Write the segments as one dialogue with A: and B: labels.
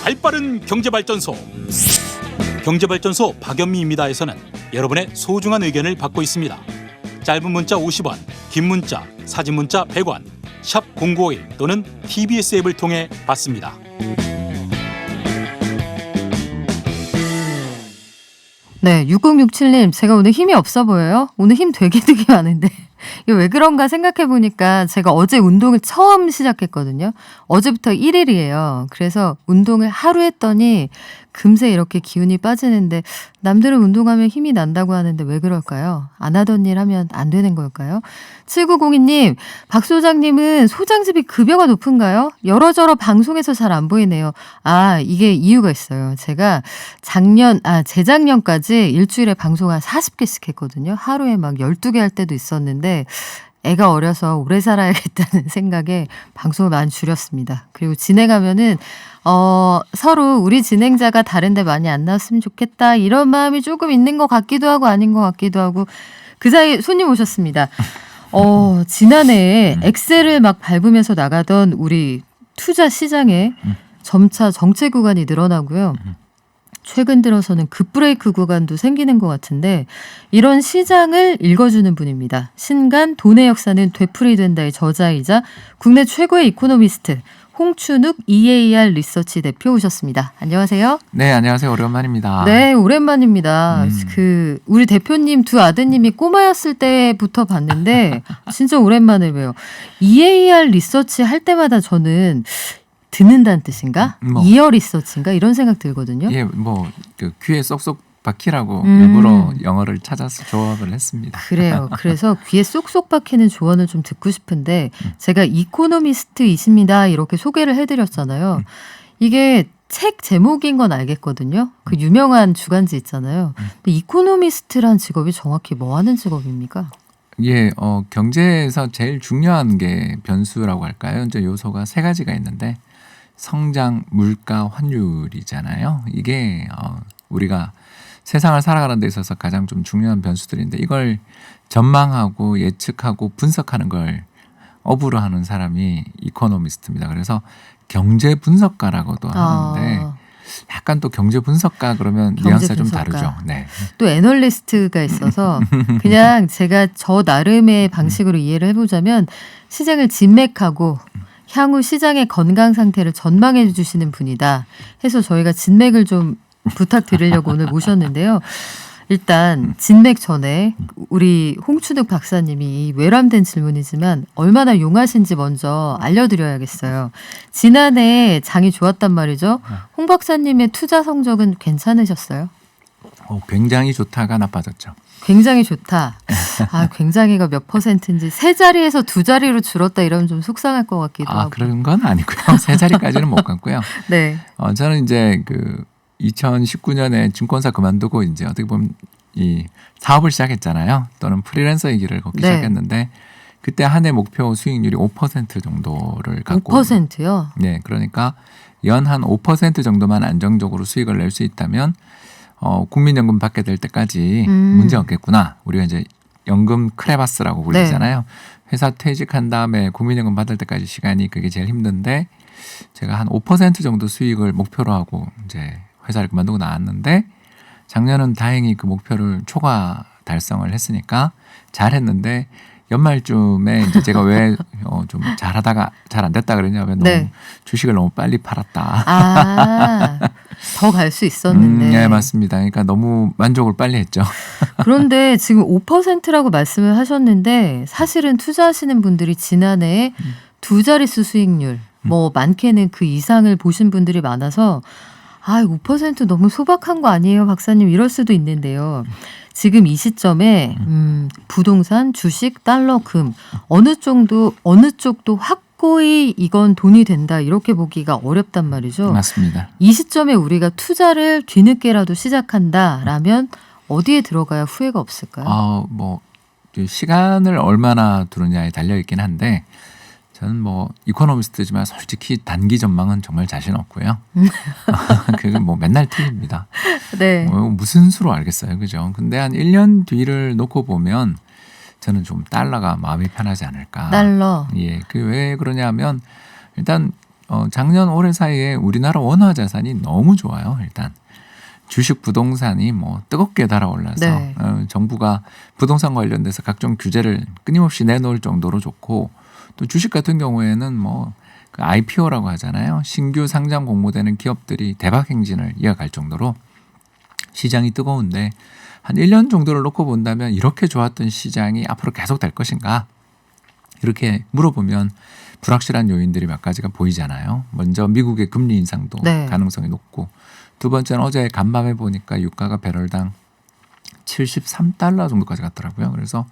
A: 발빠른 경제발전소. 경제발전소 박연미입니다에서는 여러분의 소중한 의견을 받고 있습니다. 짧은 문자 50원, 긴 문자, 사진 문자 100원, 샵 0951 또는 TBS 앱을 통해 받습니다.
B: 네, 6067님, 제가 오늘 힘이 없어 보여요? 오늘 힘 되게 많은데 이게 왜 그런가 생각해보니까 제가 어제 운동을 처음 시작했거든요. 어제부터 1일이에요. 그래서 운동을 하루 했더니 금세 이렇게 기운이 빠지는데 남들은 운동하면 힘이 난다고 하는데 왜 그럴까요? 안 하던 일 하면 안 되는 걸까요? 7902님, 박 소장님은 소장집이 급여가 높은가요? 여러저러 방송에서 잘 안 보이네요. 아, 이게 이유가 있어요. 제가 재작년까지 일주일에 방송 한 40개씩 했거든요. 하루에 막 12개 할 때도 있었는데 애가 어려서 오래 살아야겠다는 생각에 방송을 많이 줄였습니다. 그리고 진행하면은 서로 우리 진행자가 다른데 많이 안 나왔으면 좋겠다 이런 마음이 조금 있는 것 같기도 하고 아닌 것 같기도 하고 그 사이에 손님 오셨습니다. 지난해에 엑셀을 막 밟으면서 나가던 우리 투자 시장에 점차 정체 구간이 늘어나고요. 최근 들어서는 급브레이크 구간도 생기는 것 같은데 이런 시장을 읽어주는 분입니다. 신간 돈의 역사는 되풀이된다의 저자이자 국내 최고의 이코노미스트 홍춘욱 EAR 리서치 대표 오셨습니다. 안녕하세요.
C: 네, 안녕하세요. 오랜만입니다.
B: 네, 오랜만입니다. 우리 대표님 두 아드님이 꼬마였을 때부터 봤는데 진짜 오랜만에 봬요. EAR 리서치 할 때마다 저는 듣는다는 뜻인가? 이어 리서치인가? 이런 생각 들거든요.
C: 예, 그 귀에 쏙쏙 박히라고 일부러 영어를 찾아서 조합을 했습니다.
B: 그래요. 그래서 귀에 쏙쏙 박히는 조언을 좀 듣고 싶은데 제가 이코노미스트이십니다 이렇게 소개를 해드렸잖아요. 이게 책 제목인 건 알겠거든요. 그 유명한 주간지 있잖아요. 근데 이코노미스트란 직업이 정확히 뭐 하는 직업입니까?
C: 예, 경제에서 제일 중요한 게 변수라고 할까요? 이제 요소가 세 가지가 있는데 성장, 물가, 환율이잖아요. 이게 우리가 세상을 살아가는 데 있어서 가장 좀 중요한 변수들인데 이걸 전망하고 예측하고 분석하는 걸 업으로 하는 사람이 이코노미스트입니다. 그래서 경제 분석가라고도 하는데 약간 또 경제 분석가 그러면 뉘앙스가 좀 다르죠. 네.
B: 또 애널리스트가 있어서 그냥 제가 저 나름의 방식으로 이해를 해보자면 시장을 진맥하고 향후 시장의 건강 상태를 전망해 주시는 분이다 해서 저희가 진맥을 좀 부탁드리려고 오늘 모셨는데요. 일단 진맥 전에 우리 홍춘욱 박사님이 외람된 질문이지만 얼마나 용하신지 먼저 알려드려야겠어요. 지난해 장이 좋았단 말이죠. 홍 박사님의 투자 성적은 괜찮으셨어요?
C: 굉장히 좋다가 나빠졌죠.
B: 굉장히 좋다. 굉장히가 몇 %인지 세 자리에서 두 자리로 줄었다 이러면 좀 속상할 것 같기도 하고.
C: 그런 건 아니고요. 세 자리까지는 못 갔고요.
B: 네.
C: 저는 이제 2019년에 증권사 그만두고 이제 어떻게 보면 이 사업을 시작했잖아요. 또는 프리랜서의 길을 걷기 시작했는데 그때 한 해 목표 수익률이 5% 정도를 갖고
B: 5%요?
C: 네, 그러니까 연 한 5% 정도만 안정적으로 수익을 낼 수 있다면 국민연금 받게 될 때까지 문제 없겠구나. 우리가 이제 연금 크레바스라고 불리잖아요. 회사 퇴직한 다음에 국민연금 받을 때까지 시간이 그게 제일 힘든데 제가 한 5% 정도 수익을 목표로 하고 이제 회사를 그만두고 나왔는데 작년은 다행히 그 목표를 초과 달성을 했으니까 잘했는데 연말쯤에 이제 제가 왜 좀 잘하다가 잘 안 됐다 그러냐면 너무 주식을 너무 빨리 팔았다.
B: 더 갈 수 있었는데.
C: 네, 맞습니다. 그러니까 너무 만족을 빨리 했죠.
B: 그런데 지금 5%라고 말씀을 하셨는데 사실은 투자하시는 분들이 지난해에 두 자릿수 수익률 많게는 그 이상을 보신 분들이 많아서 5% 너무 소박한 거 아니에요, 박사님? 이럴 수도 있는데요. 지금 이 시점에 부동산, 주식, 달러, 금 어느 쪽도 확고히 이건 돈이 된다 이렇게 보기가 어렵단 말이죠.
C: 맞습니다.
B: 이 시점에 우리가 투자를 뒤늦게라도 시작한다라면 어디에 들어가야 후회가 없을까요?
C: 시간을 얼마나 두느냐에 달려 있긴 한데 저는 이코노미스트지만 솔직히 단기 전망은 정말 자신 없고요. 그건 맨날 틀립니다.
B: 네.
C: 무슨 수로 알겠어요, 그죠? 근데 한 1년 뒤를 놓고 보면 저는 좀 달러가 마음이 편하지 않을까.
B: 달러.
C: 예, 그 왜 그러냐면 일단 작년 올해 사이에 우리나라 원화 자산이 너무 좋아요. 일단 주식 부동산이 뭐 뜨겁게 달아올라서
B: 네.
C: 정부가 부동산 관련돼서 각종 규제를 끊임없이 내놓을 정도로 좋고 또 주식 같은 경우에는 뭐 그 IPO라고 하잖아요. 신규 상장 공모되는 기업들이 대박 행진을 이어갈 정도로 시장이 뜨거운데 한 1년 정도를 놓고 본다면 이렇게 좋았던 시장이 앞으로 계속 될 것인가? 이렇게 물어보면 불확실한 요인들이 몇 가지가 보이잖아요. 먼저 미국의 금리 인상도
B: 네.
C: 가능성이 높고 두 번째는 어제 간밤에 보니까 유가가 배럴당 73달러 정도까지 갔더라고요. 그래서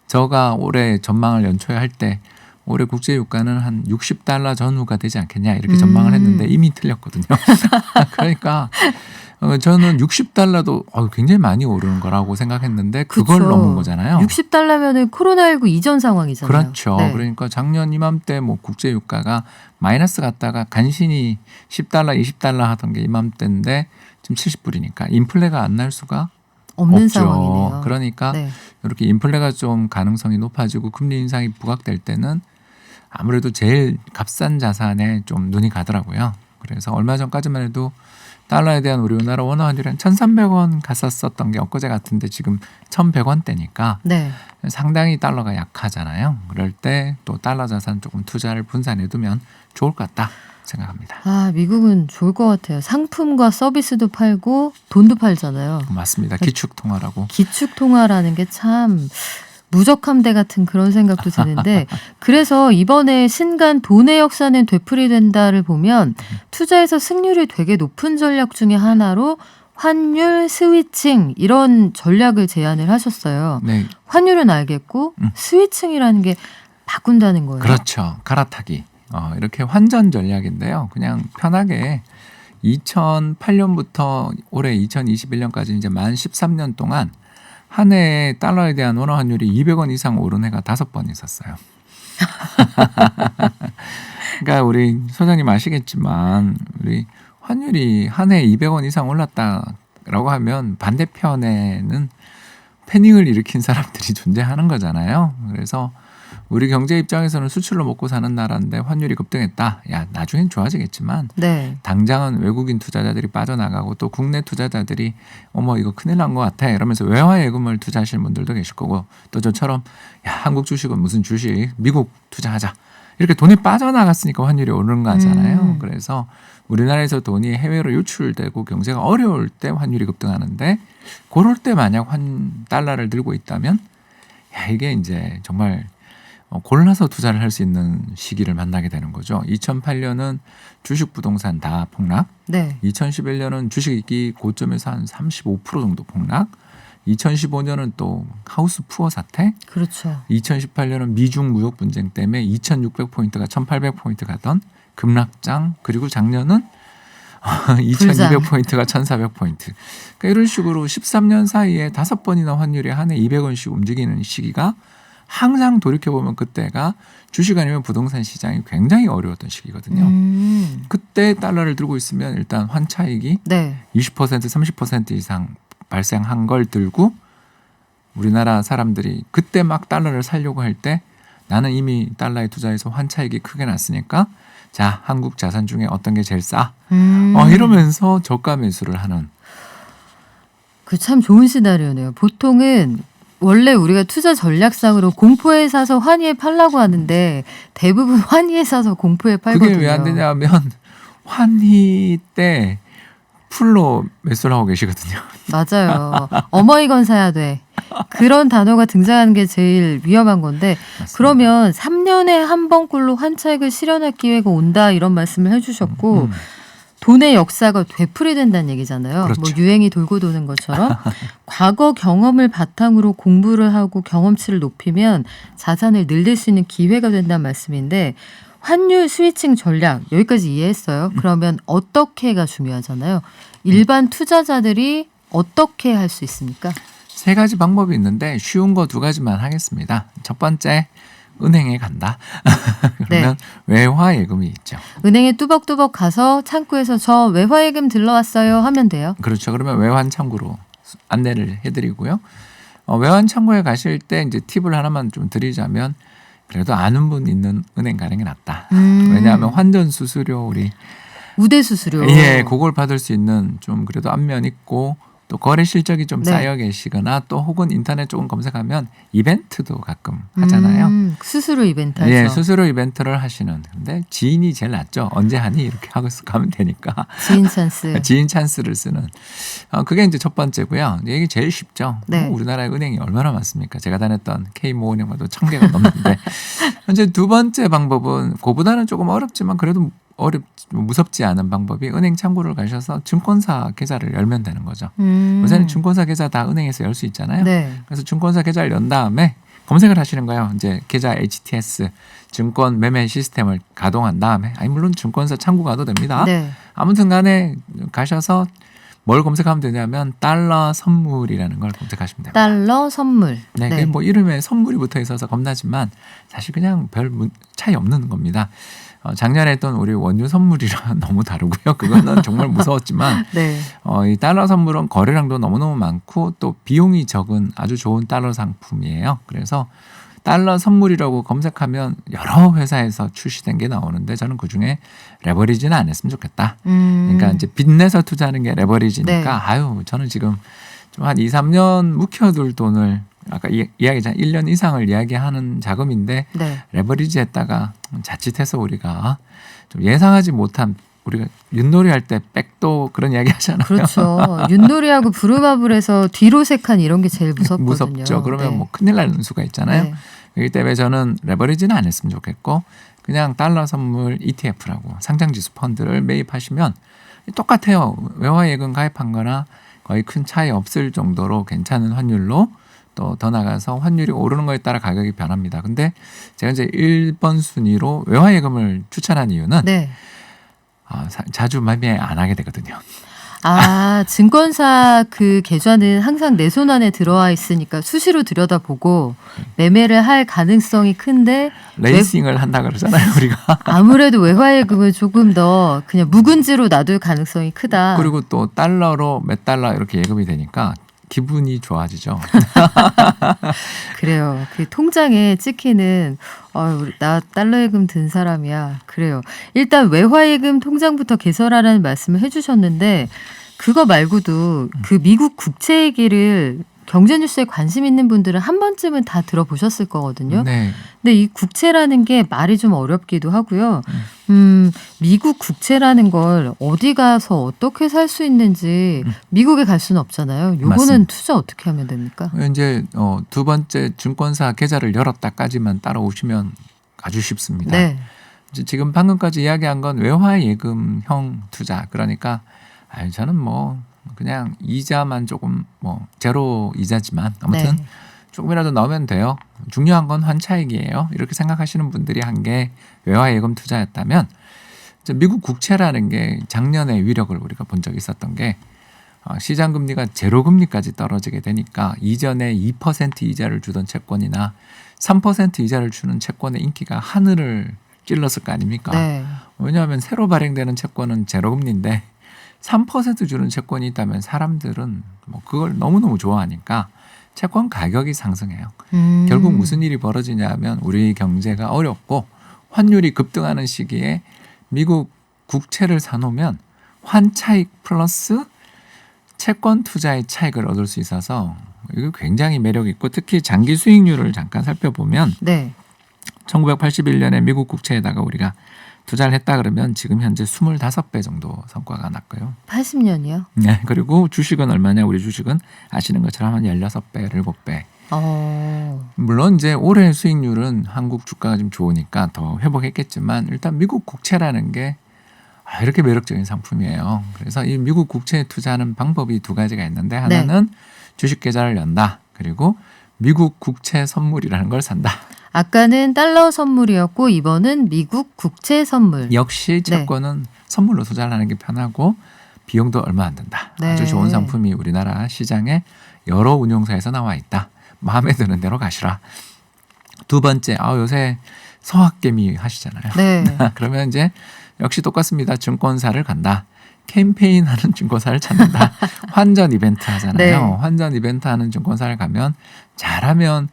C: 제가 올해 전망을 연초에 할 때 올해 국제 유가는 한 60달러 전후가 되지 않겠냐 이렇게 전망을 했는데 이미 틀렸거든요. 그러니까 저는 60달러도 굉장히 많이 오르는 거라고 생각했는데 그걸
B: 그쵸.
C: 넘은 거잖아요.
B: 60달러면은 코로나19 이전 상황이잖아요.
C: 그렇죠.
B: 네.
C: 그러니까 작년 이맘때 뭐 국제 유가가 마이너스 갔다가 간신히 10달러, 20달러 하던 게 이맘때인데 지금 70불이니까 인플레가 안 날 수가
B: 없는
C: 없죠.
B: 상황이네요.
C: 그러니까
B: 네.
C: 이렇게 인플레가 좀 가능성이 높아지고 금리 인상이 부각될 때는 아무래도 제일 값싼 자산에 좀 눈이 가더라고요. 그래서 얼마 전까지만 해도 달러에 대한 우리나라 원화 환율이 한 1,300원 갔었던 게 엊그제 같은데 지금 1,100원대니까
B: 네.
C: 상당히 달러가 약하잖아요. 그럴 때 또 달러 자산 조금 투자를 분산해두면 좋을 것 같다 생각합니다.
B: 아, 미국은 좋을 것 같아요. 상품과 서비스도 팔고 돈도 팔잖아요.
C: 맞습니다. 기축통화라고.
B: 기축통화라는 게 참 무적함대 같은 그런 생각도 드는데 그래서 이번에 신간 돈의 역사는 되풀이된다를 보면 투자에서 승률이 되게 높은 전략 중에 하나로 환율 스위칭 이런 전략을 제안을 하셨어요.
C: 네,
B: 환율은 알겠고 스위칭이라는 게 바꾼다는 거예요.
C: 그렇죠. 갈아타기. 이렇게 환전 전략인데요. 그냥 편하게 2008년부터 올해 2021년까지 이제 만 13년 동안 한 해에 달러에 대한 원화 환율이 200원 이상 오른 해가 5번 있었어요. 그러니까 우리 소장님 아시겠지만 우리 환율이 한 해에 200원 이상 올랐다라고 하면 반대편에는 패닉을 일으킨 사람들이 존재하는 거잖아요. 그래서 우리 경제 입장에서는 수출로 먹고 사는 나라인데 환율이 급등했다. 야, 나중엔 좋아지겠지만
B: 네.
C: 당장은 외국인 투자자들이 빠져나가고 또 국내 투자자들이 어머 이거 큰일 난 것 같아 이러면서 외화 예금을 투자하시는 분들도 계실 거고 또 저처럼 야 한국 주식은 무슨 주식 미국 투자하자 이렇게 돈이 빠져나갔으니까 환율이 오르는 거잖아요. 그래서 우리나라에서 돈이 해외로 유출되고 경제가 어려울 때 환율이 급등하는데 그럴 때 만약 달러를 들고 있다면 야 이게 이제 정말 골라서 투자를 할 수 있는 시기를 만나게 되는 거죠. 2008년은 주식 부동산 다 폭락.
B: 네.
C: 2011년은 주식이 고점에서 한 35% 정도 폭락. 2015년은 또 하우스 푸어 사태.
B: 그렇죠.
C: 2018년은 미중 무역 분쟁 때문에 2,600포인트가 1,800포인트 가던 급락장. 그리고 작년은 2,200포인트가 1,400포인트. 그러니까 이런 식으로 13년 사이에 5번이나 환율이 한 해 200원씩 움직이는 시기가 항상 돌이켜보면 그때가 주식 아니면 부동산 시장이 굉장히 어려웠던 시기거든요. 그때 달러를 들고 있으면 일단 환차익이
B: 네.
C: 20% 30% 이상 발생한 걸 들고 우리나라 사람들이 그때 막 달러를 사려고 할 때 나는 이미 달러에 투자해서 환차익이 크게 났으니까 자 한국 자산 중에 어떤 게 제일 싸? 이러면서 저가 매수를 하는.
B: 그 참 좋은 시나리오네요. 보통은 원래 우리가 투자 전략상으로 공포에 사서 환희에 팔라고 하는데 대부분 환희에 사서 공포에 팔거든요.
C: 그게 왜 안 되냐면 환희 때 풀로 매수를 하고 계시거든요.
B: 맞아요. 어머니건 사야 돼. 그런 단어가 등장하는 게 제일 위험한 건데
C: 맞습니다.
B: 그러면 3년에 한 번꼴로 환차익을 실현할 기회가 온다 이런 말씀을 해주셨고 돈의 역사가 되풀이된다는 얘기잖아요.
C: 그렇죠.
B: 뭐 유행이 돌고 도는 것처럼 과거 경험을 바탕으로 공부를 하고 경험치를 높이면 자산을 늘릴 수 있는 기회가 된다는 말씀인데 환율 스위칭 전략 여기까지 이해했어요. 그러면 어떻게가 중요하잖아요. 일반 투자자들이 어떻게 할 수 있습니까?
C: 3가지 방법이 있는데 쉬운 거 2가지만 하겠습니다. 첫 번째 은행에 간다. 그러면 외화 예금이 있죠.
B: 은행에 뚜벅뚜벅 가서 창구에서 저 외화예금 들러왔어요 하면 돼요.
C: 그렇죠. 그러면 외환 창구로 안내를 해드리고요. 외환 창구에 가실 때 이제 팁을 하나만 좀 드리자면 그래도 아는 분 있는 은행 가는 게 낫다. 왜냐하면 환전 수수료 우리
B: 우대 수수료.
C: 예, 그걸 받을 수 있는 좀 그래도 안면 있고 또 거래 실적이 좀
B: 네.
C: 쌓여 계시거나 또 혹은 인터넷 조금 검색하면 이벤트도 가끔 하잖아요.
B: 수수료 이벤트에서.
C: 예, 수수료 이벤트를 하시는. 근데 지인이 제일 낫죠. 언제 하니 이렇게 하고 가면 되니까.
B: 지인 찬스.
C: 지인 찬스를 쓰는. 그게 이제 첫 번째고요. 이게 제일 쉽죠.
B: 네.
C: 우리나라에 은행이 얼마나 많습니까? 제가 다녔던 K모은행마도 1000개가 넘는데. 현재 두 번째 방법은 그보다는 조금 어렵지만 그래도 무섭지 않은 방법이 은행 창구를 가셔서 증권사 계좌를 열면 되는 거죠. 요새는 증권사 계좌 다 은행에서 열 수 있잖아요.
B: 네.
C: 그래서 증권사 계좌를 연 다음에 검색을 하시는 거예요. 이제 계좌 HTS 증권 매매 시스템을 가동한 다음에 물론 증권사 창구 가도 됩니다.
B: 네.
C: 아무튼 간에 가셔서 뭘 검색하면 되냐면 달러 선물이라는 걸 검색하시면 됩니다.
B: 달러 선물.
C: 네, 그게 뭐 이름에 선물이 붙어 있어서 겁나지만 사실 그냥 별 차이 없는 겁니다. 작년에 했던 우리 원유 선물이랑 너무 다르고요. 그거는 정말 무서웠지만
B: 네.
C: 이 달러 선물은 거래량도 너무너무 많고 또 비용이 적은 아주 좋은 달러 상품이에요. 그래서 달러 선물이라고 검색하면 여러 회사에서 출시된 게 나오는데 저는 그중에 레버리지는 안 했으면 좋겠다. 그러니까 이제 빚내서 투자하는 게 레버리지니까
B: 네.
C: 저는 지금 좀 한 2, 3년 묵혀둘 돈을 아까 이야기했잖아요. 1년 이상을 이야기하는 자금인데
B: 네.
C: 레버리지 했다가 자칫해서 우리가 좀 예상하지 못한 우리가 윷놀이 할 때 백도 그런 이야기 하잖아요.
B: 그렇죠. 윷놀이하고 부루마블에서 뒤로 색한 이런 게 제일 무섭거든요.
C: 무섭죠. 그러면
B: 네.
C: 뭐 큰일 나는 수가 있잖아요.
B: 네.
C: 그렇기 때문에 저는 레버리지는 안 했으면 좋겠고 그냥 달러 선물 ETF라고 상장지수 펀드를 매입하시면 똑같아요. 외화예금 가입한 거나 거의 큰 차이 없을 정도로 괜찮은 환율로 또 더 나가서 환율이 오르는 거에 따라 가격이 변합니다. 근데 제가 이제 1번 순위로 외화예금을 추천한 이유는
B: 네.
C: 자주 매매 안 하게 되거든요.
B: 증권사 그 계좌는 항상 내 손 안에 들어와 있으니까 수시로 들여다보고 매매를 할 가능성이 큰데
C: 레이싱을 한다 그러잖아요, 우리가.
B: 아무래도 외화예금은 조금 더 그냥 묵은지로 놔둘 가능성이 크다.
C: 그리고 또 달러로 몇 달러 이렇게 예금이 되니까 기분이 좋아지죠.
B: 그래요. 그 통장에 찍히는 나 달러예금 든 사람이야. 그래요. 일단 외화예금 통장부터 개설하라는 말씀을 해주셨는데 그거 말고도 그 미국 국채 얘기를 경제뉴스에 관심 있는 분들은 한 번쯤은 다 들어보셨을 거거든요.
C: 네.
B: 근데 이 국채라는 게 말이 좀 어렵기도 하고요. 미국 국채라는 걸 어디 가서 어떻게 살 수 있는지 미국에 갈 수는 없잖아요. 요거는
C: 맞습니다.
B: 투자 어떻게 하면 됩니까?
C: 이제 두 번째 증권사 계좌를 열었다까지만 따라오시면 아주 쉽습니다.
B: 네.
C: 이제 지금 방금까지 이야기한 건 외화예금형 투자. 그러니까 저는 뭐 그냥 이자만 조금 뭐 제로 이자지만 아무튼
B: 네.
C: 조금이라도 넣으면 돼요. 중요한 건 환차익이에요. 이렇게 생각하시는 분들이 한 게 외화예금 투자였다면 이제 미국 국채라는 게 작년에 위력을 우리가 본 적이 있었던 게 시장 금리가 제로 금리까지 떨어지게 되니까 이전에 2% 이자를 주던 채권이나 3% 이자를 주는 채권의 인기가 하늘을 찔렀을 거 아닙니까?
B: 네.
C: 왜냐하면 새로 발행되는 채권은 제로 금리인데 3% 주는 채권이 있다면 사람들은 뭐 그걸 너무너무 좋아하니까 채권 가격이 상승해요. 결국 무슨 일이 벌어지냐면 우리 경제가 어렵고 환율이 급등하는 시기에 미국 국채를 사놓으면 환차익 플러스 채권 투자의 차익을 얻을 수 있어서 이거 굉장히 매력 있고 특히 장기 수익률을 잠깐 살펴보면
B: 네.
C: 1981년에 미국 국채에다가 우리가 투자를 했다 그러면 지금 현재 25배 정도 성과가 났고요.
B: 80년이요?
C: 네. 그리고 주식은 얼마냐? 우리 주식은 아시는 것처럼 한 16배, 7배. 물론 이제 올해 수익률은 한국 주가가 좀 좋으니까 더 회복했겠지만 일단 미국 국채라는 게 이렇게 매력적인 상품이에요. 그래서 이 미국 국채에 투자하는 방법이 두 가지가 있는데 하나는 주식 계좌를 연다. 그리고 미국 국채 선물이라는 걸 산다.
B: 아까는 달러 선물이었고 이번은 미국 국채 선물.
C: 역시 채권은 선물로 투자를 하는 게 편하고 비용도 얼마 안 든다.
B: 네.
C: 아주 좋은 상품이 우리나라 시장에 여러 운용사에서 나와 있다. 마음에 드는 대로 가시라. 두 번째, 요새 서학개미 하시잖아요.
B: 네.
C: 그러면 이제 역시 똑같습니다. 증권사를 간다. 캠페인하는 증권사를 찾는다. 환전 이벤트 하잖아요.
B: 네.
C: 환전 이벤트 하는 증권사를 가면 잘하면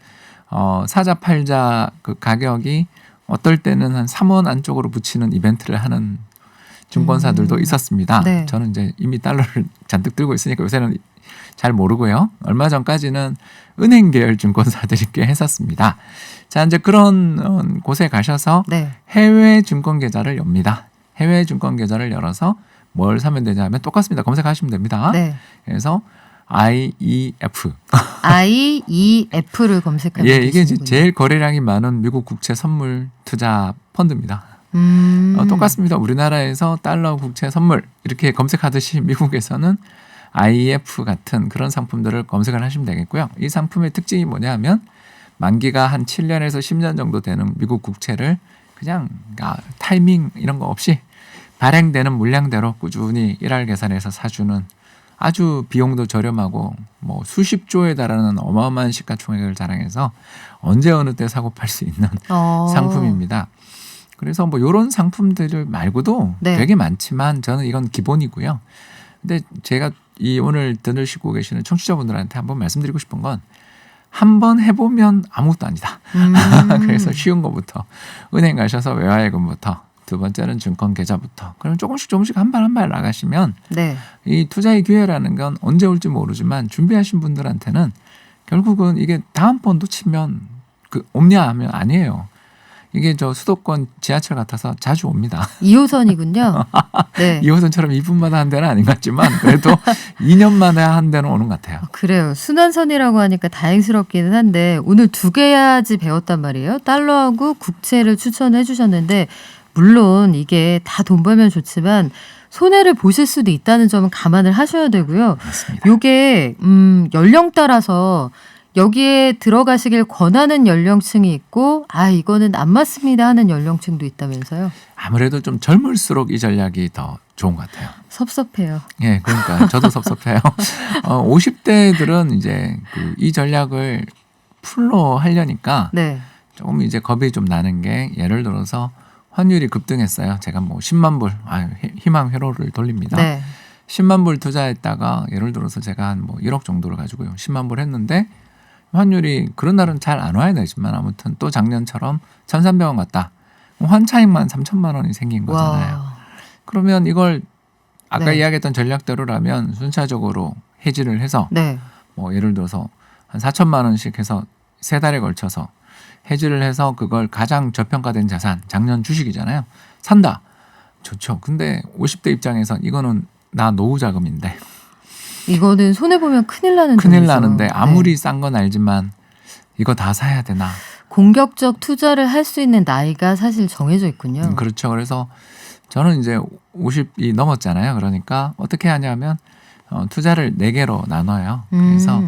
C: 사자 팔자 그 가격이 어떨 때는 한 3원 안쪽으로 붙이는 이벤트를 하는 증권사들도 있었습니다.
B: 네.
C: 저는 이제 이미 달러를 잔뜩 들고 있으니까 요새는 잘 모르고요. 얼마 전까지는 은행 계열 증권사들이 꽤 했었습니다. 자, 이제 그런 곳에 가셔서
B: 네.
C: 해외 증권 계좌를 엽니다. 해외 증권 계좌를 열어서 뭘 사면 되냐 하면 똑같습니다. 검색하시면 됩니다.
B: 네.
C: 그래서 IEF.
B: IEF를 검색하면
C: 예, 이게 이제
B: 되시는군요.
C: 제일 거래량이 많은 미국 국채 선물 투자 펀드입니다. 똑같습니다. 우리나라에서 달러 국채 선물 이렇게 검색하듯이 미국에서는 IEF 같은 그런 상품들을 검색을 하시면 되겠고요. 이 상품의 특징이 뭐냐 하면 만기가 한 7년에서 10년 정도 되는 미국 국채를 그냥 타이밍 이런 거 없이 발행되는 물량대로 꾸준히 일할 계산해서 사주는 아주 비용도 저렴하고 뭐 수십조에 달하는 어마어마한 시가총액을 자랑해서 언제 어느 때 사고 팔 수 있는 상품입니다. 그래서 뭐 이런 상품들 말고도
B: 네.
C: 되게 많지만 저는 이건 기본이고요. 근데 제가 이 오늘 들으시고 계시는 청취자분들한테 한번 말씀드리고 싶은 건 한번 해보면 아무것도 아니다. 그래서 쉬운 것부터 은행 가셔서 외화예금부터 두 번째는 증권 계좌부터 그럼 조금씩 한 발 한 발 나가시면
B: 네.
C: 이 투자의 기회라는 건 언제 올지 모르지만 준비하신 분들한테는 결국은 이게 다음번도 치면 그 없냐 하면 아니에요. 이게 저 수도권 지하철 같아서 자주 옵니다.
B: 2호선이군요. 네.
C: 2호선처럼 2분마다 한 대는 아닌 것 같지만 그래도 2년 만에 한 대는 오는 것 같아요.
B: 그래요. 순환선이라고 하니까 다행스럽기는 한데 오늘 두 개야지 배웠단 말이에요. 달러하고 국채를 추천해 주셨는데 물론 이게 다 돈 벌면 좋지만 손해를 보실 수도 있다는 점은 감안을 하셔야 되고요.
C: 맞습니다.
B: 요게 연령 따라서 여기에 들어가시길 권하는 연령층이 있고 이거는 안 맞습니다 하는 연령층도 있다면서요.
C: 아무래도 좀 젊을수록 이 전략이 더 좋은 것 같아요.
B: 섭섭해요.
C: 예, 그러니까 저도 섭섭해요. 50대들은 이제 이 전략을 풀로 하려니까
B: 네.
C: 조금 이제 겁이 좀 나는 게 예를 들어서 환율이 급등했어요. 제가 뭐 10만 불, 희망 회로를 돌립니다.
B: 네.
C: 10만 불 투자했다가 예를 들어서 제가 한 뭐 1억 정도를 가지고요. 10만 불 했는데 환율이 그런 날은 잘 안 와야 되지만 아무튼 또 작년처럼 1,300원 갔다. 환차익만 3천만 원이 생긴 거잖아요.
B: 와.
C: 그러면 이걸 아까
B: 네.
C: 이야기했던 전략대로라면 순차적으로 해지를 해서
B: 네.
C: 뭐 예를 들어서 한 4천만 원씩 해서 3달에 걸쳐서 해지를 해서 그걸 가장 저평가된 자산, 작년 주식이잖아요. 산다. 좋죠. 근데 50대 입장에선 이거는 나 노후 자금인데
B: 이거는 손해 보면 큰일 나는
C: 큰일
B: 돈이죠.
C: 나는데 아무리
B: 네.
C: 싼 건 알지만 이거 다 사야 되나?
B: 공격적 투자를 할 수 있는 나이가 사실 정해져 있군요.
C: 그렇죠. 그래서 저는 이제 50이 넘었잖아요. 그러니까 어떻게 하냐면 투자를 4개로 나눠요. 그래서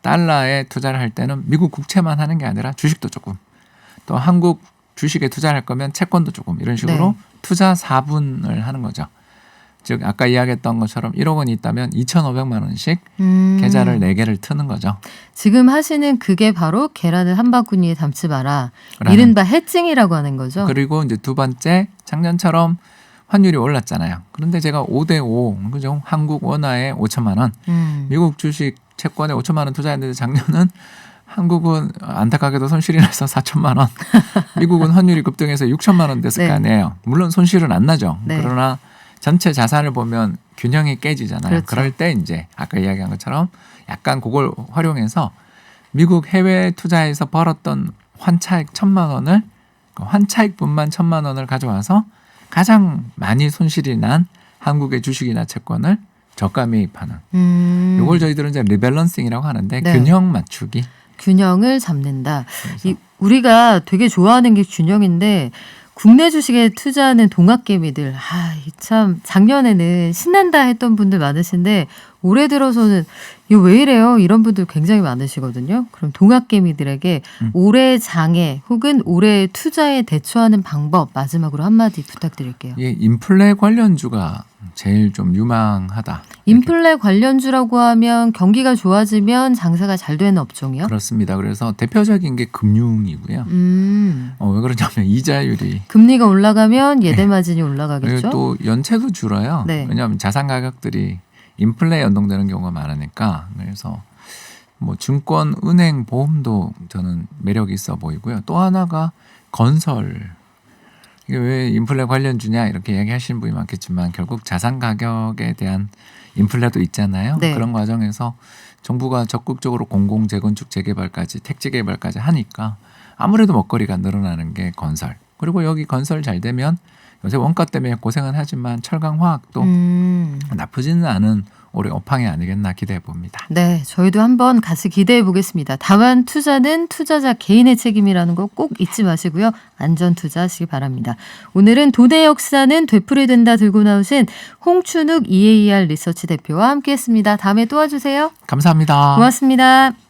C: 달러에 투자를 할 때는 미국 국채만 하는 게 아니라 주식도 조금 또 한국 주식에 투자를 할 거면 채권도 조금 이런 식으로
B: 네.
C: 투자 4분을 하는 거죠. 즉 아까 이야기했던 것처럼 1억 원이 있다면 2,500만 원씩 계좌를 4개를 트는 거죠.
B: 지금 하시는 그게 바로 계란을 한 바구니에 담지 마라.
C: 라는.
B: 이른바 해칭이라고 하는 거죠.
C: 그리고 이제 두 번째 작년처럼 환율이 올랐잖아요. 그런데 제가 5대5 그죠? 한국 원화에 5천만 원, 미국 주식 채권에 5천만 원 투자했는데 작년은 한국은 안타깝게도 손실이 나서 4천만 원, 미국은 환율이 급등해서 6천만 원 됐을
B: 네.
C: 거 아니에요. 물론 손실은 안 나죠.
B: 네.
C: 그러나 전체 자산을 보면 균형이 깨지잖아요.
B: 그렇죠.
C: 그럴 때 이제 아까 이야기한 것처럼 약간 그걸 활용해서 미국 해외 투자에서 벌었던 환차익 1,000만 원을 환차익분만 1,000만 원을 가져와서 가장 많이 손실이 난 한국의 주식이나 채권을 저가 매입하는. 이걸 저희들은 이제 리밸런싱이라고 하는데
B: 네.
C: 균형 맞추기.
B: 균형을 잡는다.
C: 그래서
B: 우리가 되게 좋아하는 게 균형인데 국내 주식에 투자하는 동학개미들 참 작년에는 신난다 했던 분들 많으신데 올해 들어서는 이거 왜 이래요? 이런 분들 굉장히 많으시거든요. 그럼 동학개미들에게 올해 장에 혹은 올해 투자에 대처하는 방법 마지막으로 한마디 부탁드릴게요.
C: 예, 인플레 관련주가 제일 좀 유망하다.
B: 인플레 관련주라고 하면 경기가 좋아지면 장사가 잘 되는 업종이요?
C: 그렇습니다. 그래서 대표적인 게 금융이고요. 왜 그러냐면 이자율이
B: 금리가 올라가면 예대 마진이 올라가겠죠?
C: 그리고 또 연체도 줄어요.
B: 네.
C: 왜냐하면 자산 가격들이 인플레에 연동되는 경우가 많으니까. 그래서 뭐 증권, 은행, 보험도 저는 매력이 있어 보이고요. 또 하나가 건설. 이게 왜 인플레 관련주냐 이렇게 얘기하시는 분이 많겠지만 결국 자산 가격에 대한 인플레도 있잖아요.
B: 네.
C: 그런 과정에서 정부가 적극적으로 공공 재건축 재개발까지 택지 개발까지 하니까 아무래도 먹거리가 늘어나는 게 건설. 그리고 여기 건설 잘 되면 요새 원가 때문에 고생은 하지만 철강 화학도 나쁘지는 않은 올해 업황이 아니겠나 기대해 봅니다.
B: 네, 저희도 한번 같이 기대해 보겠습니다. 다만 투자는 투자자 개인의 책임이라는 거 꼭 잊지 마시고요. 안전 투자하시기 바랍니다. 오늘은 돈의 역사는 되풀이된다 들고 나오신 홍춘욱 EAR 리서치 대표와 함께했습니다. 다음에 또 와주세요.
C: 감사합니다.
B: 고맙습니다.